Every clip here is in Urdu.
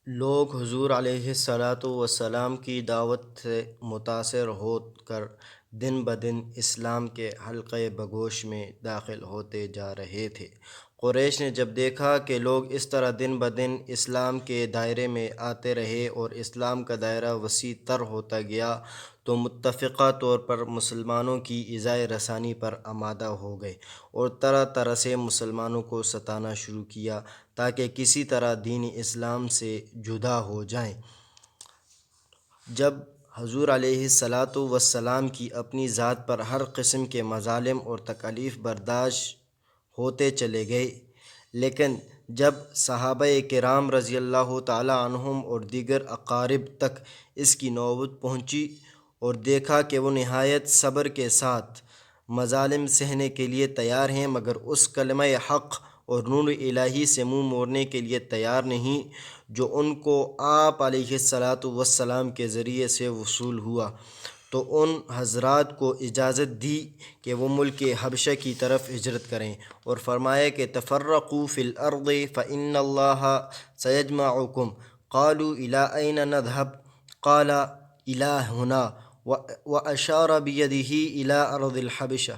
لوگ حضور علیہ الصلاۃ والسلام کی دعوت سے متاثر ہو کر دن بدن اسلام کے حلقۂ بگوش میں داخل ہوتے جا رہے تھے۔ قریش نے جب دیکھا کہ لوگ اس طرح دن بدن اسلام کے دائرے میں آتے رہے اور اسلام کا دائرہ وسیع تر ہوتا گیا تو متفقہ طور پر مسلمانوں کی ایذائے رسانی پر آمادہ ہو گئے اور طرح طرح سے مسلمانوں کو ستانا شروع کیا تاکہ کسی طرح دین اسلام سے جدا ہو جائیں۔ جب حضور علیہ الصلاۃ والسلام کی اپنی ذات پر ہر قسم کے مظالم اور تکالیف برداشت ہوتے چلے گئے، لیکن جب صحابہ کرام رضی اللہ تعالی عنہم اور دیگر اقارب تک اس کی نوبت پہنچی اور دیکھا کہ وہ نہایت صبر کے ساتھ مظالم سہنے کے لیے تیار ہیں مگر اس کلمہ حق اور نور الہی سے منہ موڑنے کے لیے تیار نہیں جو ان کو آپ علیہ الصلاۃ والسلام کے ذریعے سے وصول ہوا، تو ان حضرات کو اجازت دی کہ وہ ملک حبشہ کی طرف ہجرت کریں اور فرمایا کہ تفرقوا فی الارض فإن اللہ سیجمعکم۔ قالوا الی این نذهب؟ قال الی ہنا، واشار بیدہ الی ارض الحبشہ۔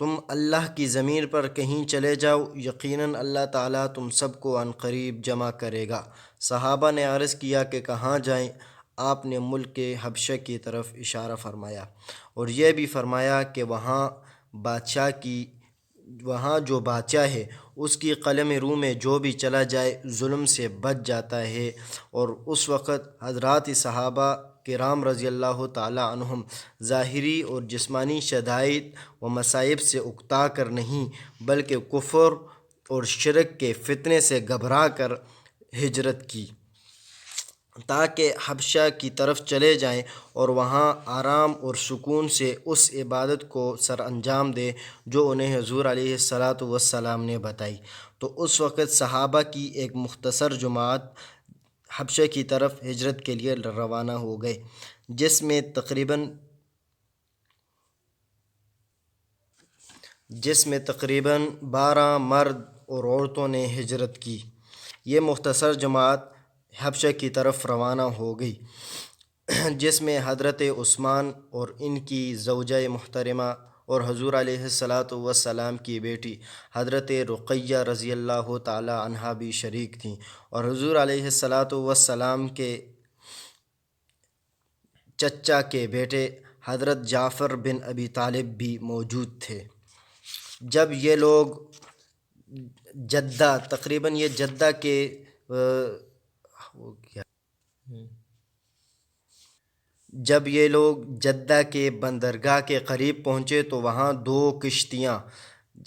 تم اللہ کی زمین پر کہیں چلے جاؤ، یقیناً اللہ تعالیٰ تم سب کو عنقریب جمع کرے گا۔ صحابہ نے عرض کیا کہ کہاں جائیں؟ آپ نے ملک حبشہ کی طرف اشارہ فرمایا اور یہ بھی فرمایا کہ وہاں جو بادشاہ ہے اس کی قلم رو میں جو بھی چلا جائے ظلم سے بچ جاتا ہے۔ اور اس وقت حضرات صحابہ کرام رضی اللہ تعالی عنہم ظاہری اور جسمانی شدائد و مصائب سے اکتا کر نہیں بلکہ کفر اور شرک کے فتنے سے گھبرا کر ہجرت کی تاکہ حبشہ کی طرف چلے جائیں اور وہاں آرام اور سکون سے اس عبادت کو سر انجام دے جو انہیں حضور علیہ الصلاۃ والسلام نے بتائی۔ تو اس وقت صحابہ کی ایک مختصر جماعت حبشہ کی طرف ہجرت کے لیے روانہ ہو گئے، جس میں تقریباً 12 مرد اور عورتوں نے ہجرت کی۔ یہ مختصر جماعت حبشہ کی طرف روانہ ہو گئی، جس میں حضرت عثمان اور ان کی زوجہ محترمہ اور حضور علیہ الصلاۃ والسلام کی بیٹی حضرت رقیہ رضی اللہ تعالی عنہا بھی شریک تھیں، اور حضور علیہ الصلاۃ والسلام کے چچا کے بیٹے حضرت جعفر بن ابی طالب بھی موجود تھے۔ جب یہ لوگ جدہ کے بندرگاہ کے قریب پہنچے تو وہاں 2 کشتیاں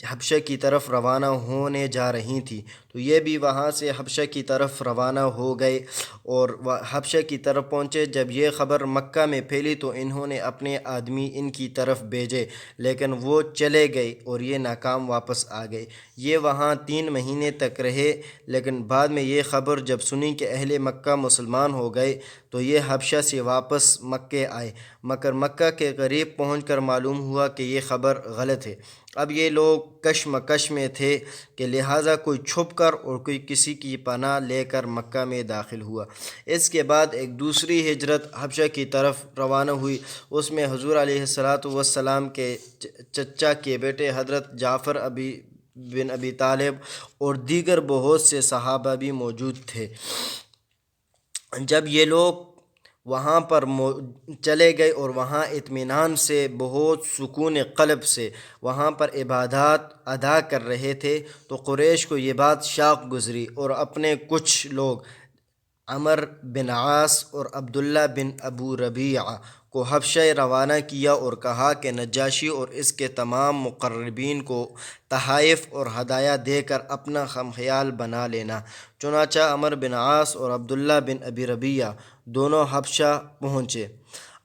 حبشہ کی طرف روانہ ہونے جا رہی تھیں، تو یہ بھی وہاں سے حبشہ کی طرف روانہ ہو گئے اور حبشہ کی طرف پہنچے۔ جب یہ خبر مکہ میں پھیلی تو انہوں نے اپنے آدمی ان کی طرف بھیجے، لیکن وہ چلے گئے اور یہ ناکام واپس آ گئے۔ یہ وہاں 3 مہینے تک رہے، لیکن بعد میں یہ خبر جب سنی کہ اہل مکہ مسلمان ہو گئے تو یہ حبشہ سے واپس مکہ آئے، مگر مکہ کے قریب پہنچ کر معلوم ہوا کہ یہ خبر غلط ہے۔ اب یہ لوگ کشمکش میں تھے کہ لہٰذا کوئی چھپ کر اور کوئی کسی کی پناہ لے کر مکہ میں داخل ہوا۔ اس کے بعد ایک دوسری ہجرت حبشہ کی طرف روانہ ہوئی، اس میں حضور علیہ الصلاۃ والسلام کے چچا کے بیٹے حضرت جعفر بن ابی طالب اور دیگر بہت سے صحابہ بھی موجود تھے۔ جب یہ لوگ وہاں پر چلے گئے اور وہاں اطمینان سے بہت سکون قلب سے وہاں پر عبادات ادا کر رہے تھے تو قریش کو یہ بات شاق گزری اور اپنے کچھ لوگ عمر بن عاص اور عبداللہ بن ابو ربیعہ کو حبشہ روانہ کیا اور کہا کہ نجاشی اور اس کے تمام مقربین کو تحائف اور ہدایہ دے کر اپنا خم خیال بنا لینا۔ چنانچہ عمر بن عاص اور عبداللہ بن ابی ربیعہ دونوں حبشہ پہنچے۔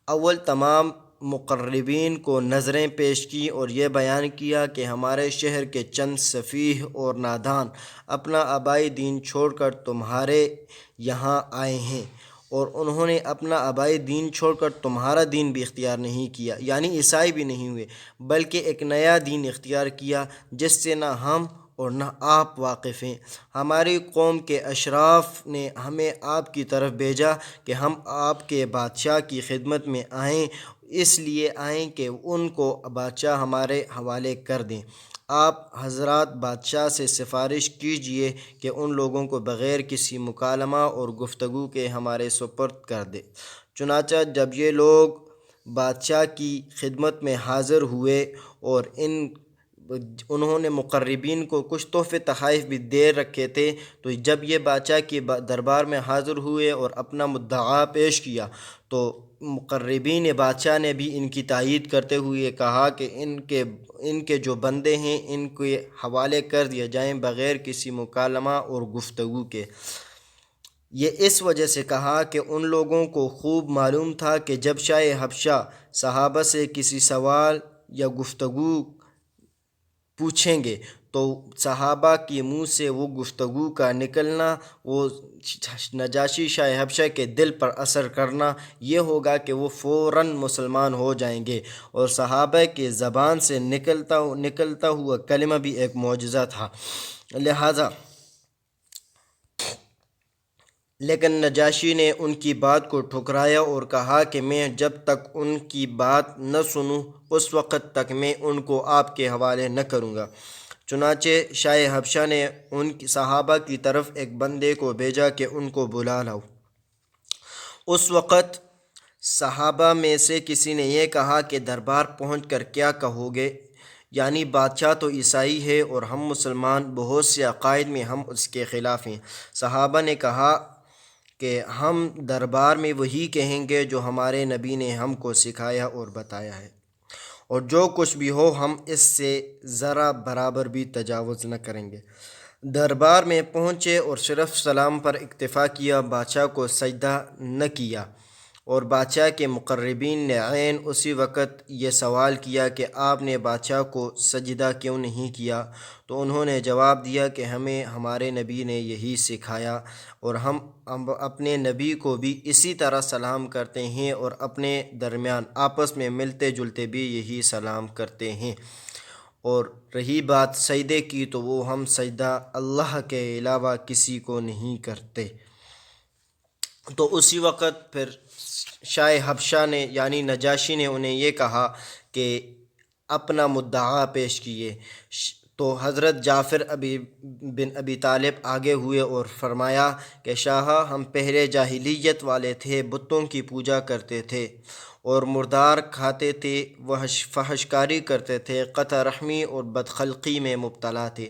اول تمام مقربین کو نظریں پیش کی اور یہ بیان کیا کہ ہمارے شہر کے چند سفیہ اور نادان اپنا آبائی دین چھوڑ کر تمہارے یہاں آئے ہیں، اور انہوں نے اپنا آبائی دین چھوڑ کر تمہارا دین بھی اختیار نہیں کیا، یعنی عیسائی بھی نہیں ہوئے، بلکہ ایک نیا دین اختیار کیا جس سے نہ ہم اور نہ آپ واقف ہیں۔ ہماری قوم کے اشراف نے ہمیں آپ کی طرف بھیجا کہ ہم آپ کے بادشاہ کی خدمت میں آئیں، اس لیے آئیں کہ ان کو بادشاہ ہمارے حوالے کر دیں۔ آپ حضرات بادشاہ سے سفارش کیجئے کہ ان لوگوں کو بغیر کسی مکالمہ اور گفتگو کے ہمارے سپرد کر دے۔ چنانچہ جب یہ لوگ بادشاہ کی خدمت میں حاضر ہوئے اور انہوں نے مقربین کو کچھ تحفے تحائف بھی دے رکھے تھے، تو جب یہ بادشاہ کے دربار میں حاضر ہوئے اور اپنا مدعا پیش کیا تو مقربین بادشاہ نے بھی ان کی تائید کرتے ہوئے کہا کہ ان کے جو بندے ہیں ان کے حوالے کر دیا جائیں بغیر کسی مکالمہ اور گفتگو کے۔ یہ اس وجہ سے کہا کہ ان لوگوں کو خوب معلوم تھا کہ جب شاہ حبشہ صحابہ سے کسی سوال یا گفتگو پوچھیں گے تو صحابہ کے منہ سے وہ گفتگو کا نکلنا، وہ نجاشی شاہ حبشہ کے دل پر اثر کرنا یہ ہوگا کہ وہ فوراً مسلمان ہو جائیں گے، اور صحابہ کے زبان سے نکلتا ہوا کلمہ بھی ایک معجزہ تھا۔ لیکن نجاشی نے ان کی بات کو ٹھکرایا اور کہا کہ میں جب تک ان کی بات نہ سنوں اس وقت تک میں ان کو آپ کے حوالے نہ کروں گا۔ چنانچہ شاہ حبشہ نے ان صحابہ کی طرف ایک بندے کو بھیجا کہ ان کو بلا لاؤ۔ اس وقت صحابہ میں سے کسی نے یہ کہا کہ دربار پہنچ کر کیا کہو گے؟ یعنی بادشاہ تو عیسائی ہے اور ہم مسلمان، بہت سے عقائد میں ہم اس کے خلاف ہیں۔ صحابہ نے کہا کہ ہم دربار میں وہی کہیں گے جو ہمارے نبی نے ہم کو سکھایا اور بتایا ہے، اور جو کچھ بھی ہو ہم اس سے ذرا برابر بھی تجاوز نہ کریں گے۔ دربار میں پہنچے اور صرف سلام پر اکتفا کیا، بادشاہ کو سجدہ نہ کیا، اور بادشاہ کے مقربین نے عین اسی وقت یہ سوال کیا کہ آپ نے بادشاہ کو سجدہ کیوں نہیں کیا؟ تو انہوں نے جواب دیا کہ ہمیں ہمارے نبی نے یہی سکھایا، اور ہم اپنے نبی کو بھی اسی طرح سلام کرتے ہیں اور اپنے درمیان آپس میں ملتے جلتے بھی یہی سلام کرتے ہیں۔ اور رہی بات سجدے کی تو وہ ہم سجدہ اللہ کے علاوہ کسی کو نہیں کرتے۔ تو اسی وقت پھر شاہ حبشہ نے یعنی نجاشی نے انہیں یہ کہا کہ اپنا مدعا پیش کیے۔ تو حضرت جعفر بن ابی طالب آگے ہوئے اور فرمایا کہ شاہ، ہم پہلے جاہلیت والے تھے، بتوں کی پوجا کرتے تھے اور مردار کھاتے تھے، فحش کاری کرتے تھے، قطع رحمی اور بدخلقی میں مبتلا تھے۔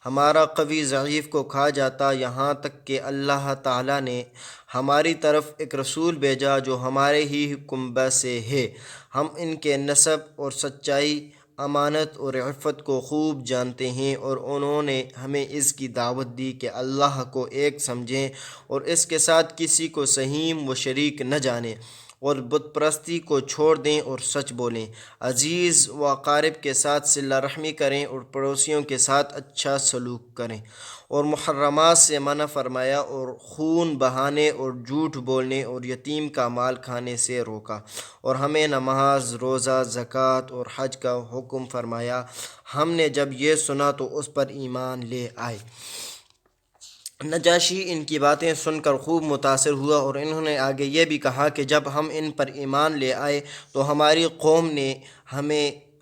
ہمارا قوی ضعیف کو کھا جاتا، یہاں تک کہ اللہ تعالیٰ نے ہماری طرف ایک رسول بھیجا جو ہمارے ہی کنبہ سے ہے۔ ہم ان کے نسب اور سچائی، امانت اور عفت کو خوب جانتے ہیں، اور انہوں نے ہمیں اس کی دعوت دی کہ اللہ کو ایک سمجھیں اور اس کے ساتھ کسی کو سہیم و شریک نہ جانیں، اور بت پرستی کو چھوڑ دیں اور سچ بولیں، عزیز و اقارب کے ساتھ صلہ رحمی کریں اور پڑوسیوں کے ساتھ اچھا سلوک کریں، اور محرمات سے منع فرمایا اور خون بہانے اور جھوٹ بولنے اور یتیم کا مال کھانے سے روکا، اور ہمیں نماز، روزہ، زکوٰۃ اور حج کا حکم فرمایا۔ ہم نے جب یہ سنا تو اس پر ایمان لے آئے۔ نجاشی ان کی باتیں سن کر خوب متاثر ہوا، اور انہوں نے آگے یہ بھی کہا کہ جب ہم ان پر ایمان لے آئے تو ہماری قوم نے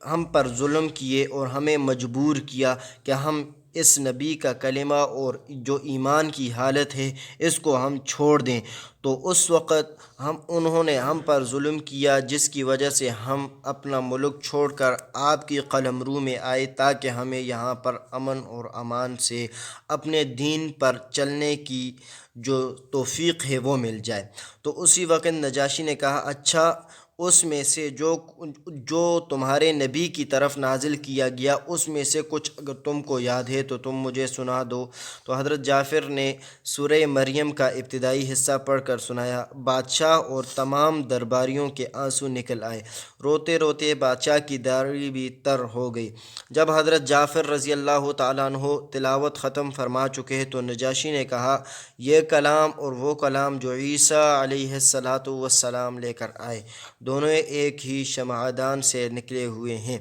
ہم پر ظلم کیے اور ہمیں مجبور کیا کہ ہم اس نبی کا کلمہ اور جو ایمان کی حالت ہے اس کو ہم چھوڑ دیں۔ تو اس وقت انہوں نے ہم پر ظلم کیا، جس کی وجہ سے ہم اپنا ملک چھوڑ کر آپ کی قلمرو میں آئے تاکہ ہمیں یہاں پر امن اور امان سے اپنے دین پر چلنے کی جو توفیق ہے وہ مل جائے۔ تو اسی وقت نجاشی نے کہا، اچھا، اس میں سے جو تمہارے نبی کی طرف نازل کیا گیا اس میں سے کچھ اگر تم کو یاد ہے تو تم مجھے سنا دو۔ تو حضرت جعفر نے سورہ مریم کا ابتدائی حصہ پڑھ کر سنایا۔ بادشاہ اور تمام درباریوں کے آنسو نکل آئے، روتے روتے بادشاہ کی داڑھی بھی تر ہو گئی۔ جب حضرت جعفر رضی اللہ تعالیٰ عنہ تلاوت ختم فرما چکے تو نجاشی نے کہا، یہ کلام اور وہ کلام جو عیسیٰ علیہ السلام لے کر آئے، دونوں ایک ہی شمعدان سے نکلے ہوئے ہیں،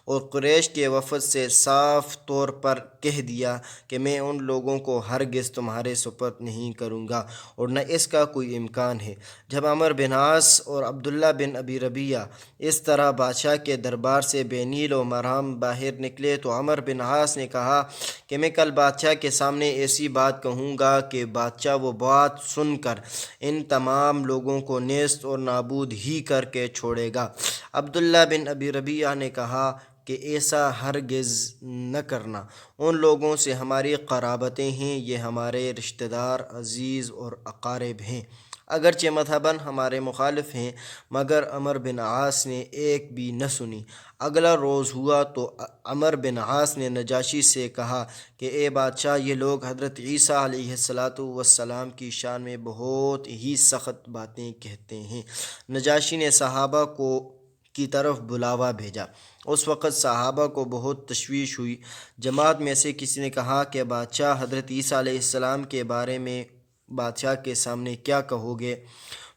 اور قریش کے وفد سے صاف طور پر کہہ دیا کہ میں ان لوگوں کو ہرگز تمہارے سپرد نہیں کروں گا اور نہ اس کا کوئی امکان ہے۔ جب عمرو بن عاص اور عبداللہ بن ابی ربیعہ اس طرح بادشاہ کے دربار سے بے نیل و مرہم باہر نکلے تو عمرو بن عاص نے کہا کہ میں کل بادشاہ کے سامنے ایسی بات کہوں گا کہ بادشاہ وہ بات سن کر ان تمام لوگوں کو نیست اور نابود ہی کر کے چھوڑے گا۔ عبداللہ بن ابی ربیعہ نے کہا کہ ایسا ہرگز نہ کرنا، ان لوگوں سے ہماری قرابتیں ہیں، یہ ہمارے رشتہ دار، عزیز اور اقارب ہیں، اگرچہ مذہباً ہمارے مخالف ہیں۔ مگر عمرو بن عاص نے ایک بھی نہ سنی۔ اگلا روز ہوا تو عمرو بن عاص نے نجاشی سے کہا کہ اے بادشاہ، یہ لوگ حضرت عیسیٰ علیہ السلام کی شان میں بہت ہی سخت باتیں کہتے ہیں۔ نجاشی نے صحابہ کی طرف بلاوا بھیجا۔ اس وقت صحابہ کو بہت تشویش ہوئی۔ جماعت میں سے کسی نے کہا کہ بادشاہ، حضرت عیسیٰ علیہ السلام کے بارے میں بادشاہ کے سامنے کیا کہو گے؟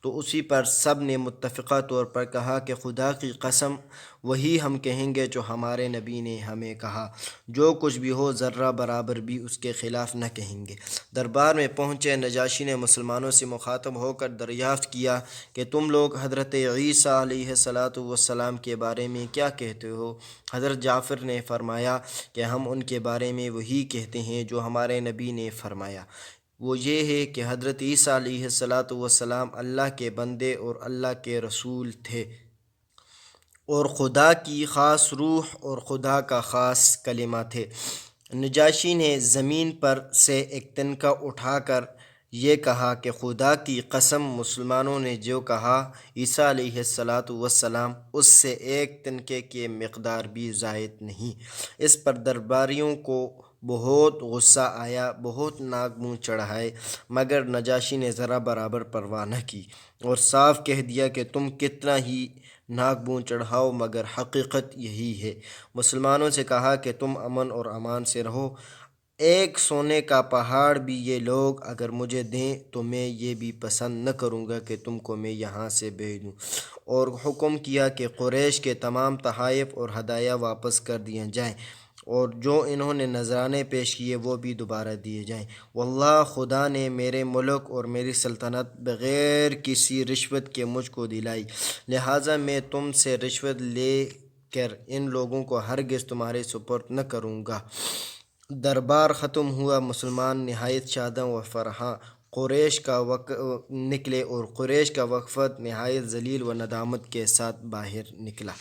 تو اسی پر سب نے متفقہ طور پر کہا کہ خدا کی قسم، وہی ہم کہیں گے جو ہمارے نبی نے ہمیں کہا، جو کچھ بھی ہو ذرہ برابر بھی اس کے خلاف نہ کہیں گے۔ دربار میں پہنچے نجاشی نے مسلمانوں سے مخاطب ہو کر دریافت کیا کہ تم لوگ حضرت عیسیٰ علیہ السلام کے بارے میں کیا کہتے ہو؟ حضرت جعفر نے فرمایا کہ ہم ان کے بارے میں وہی کہتے ہیں جو ہمارے نبی نے فرمایا، وہ یہ ہے کہ حضرت عیسیٰ علیہ السلام اللہ کے بندے اور اللہ کے رسول تھے اور خدا کی خاص روح اور خدا کا خاص کلمہ تھے۔ نجاشی نے زمین پر سے ایک تنکا اٹھا کر یہ کہا کہ خدا کی قسم، مسلمانوں نے جو کہا عیسیٰ علیہ السلام اس سے ایک تنکے کی مقدار بھی زائد نہیں۔ اس پر درباریوں کو بہت غصہ آیا، بہت ناک منہ چڑھائے، مگر نجاشی نے ذرا برابر پرواہ نہ کی اور صاف کہہ دیا کہ تم کتنا ہی ناک منہ چڑھاؤ مگر حقیقت یہی ہے۔ مسلمانوں سے کہا کہ تم امن اور امان سے رہو، ایک سونے کا پہاڑ بھی یہ لوگ اگر مجھے دیں تو میں یہ بھی پسند نہ کروں گا کہ تم کو میں یہاں سے بھیج دوں، اور حکم کیا کہ قریش کے تمام تحائف اور ہدایہ واپس کر دیے جائیں اور جو انہوں نے نذرانے پیش کیے وہ بھی دوبارہ دیے جائیں۔ واللہ، خدا نے میرے ملک اور میری سلطنت بغیر کسی رشوت کے مجھ کو دلائی، لہٰذا میں تم سے رشوت لے کر ان لوگوں کو ہرگز تمہارے سپرد نہ کروں گا۔ دربار ختم ہوا، مسلمان نہایت شاداں و فرحاں نکلے اور قریش کا وفد نہایت ذلیل و ندامت کے ساتھ باہر نکلا۔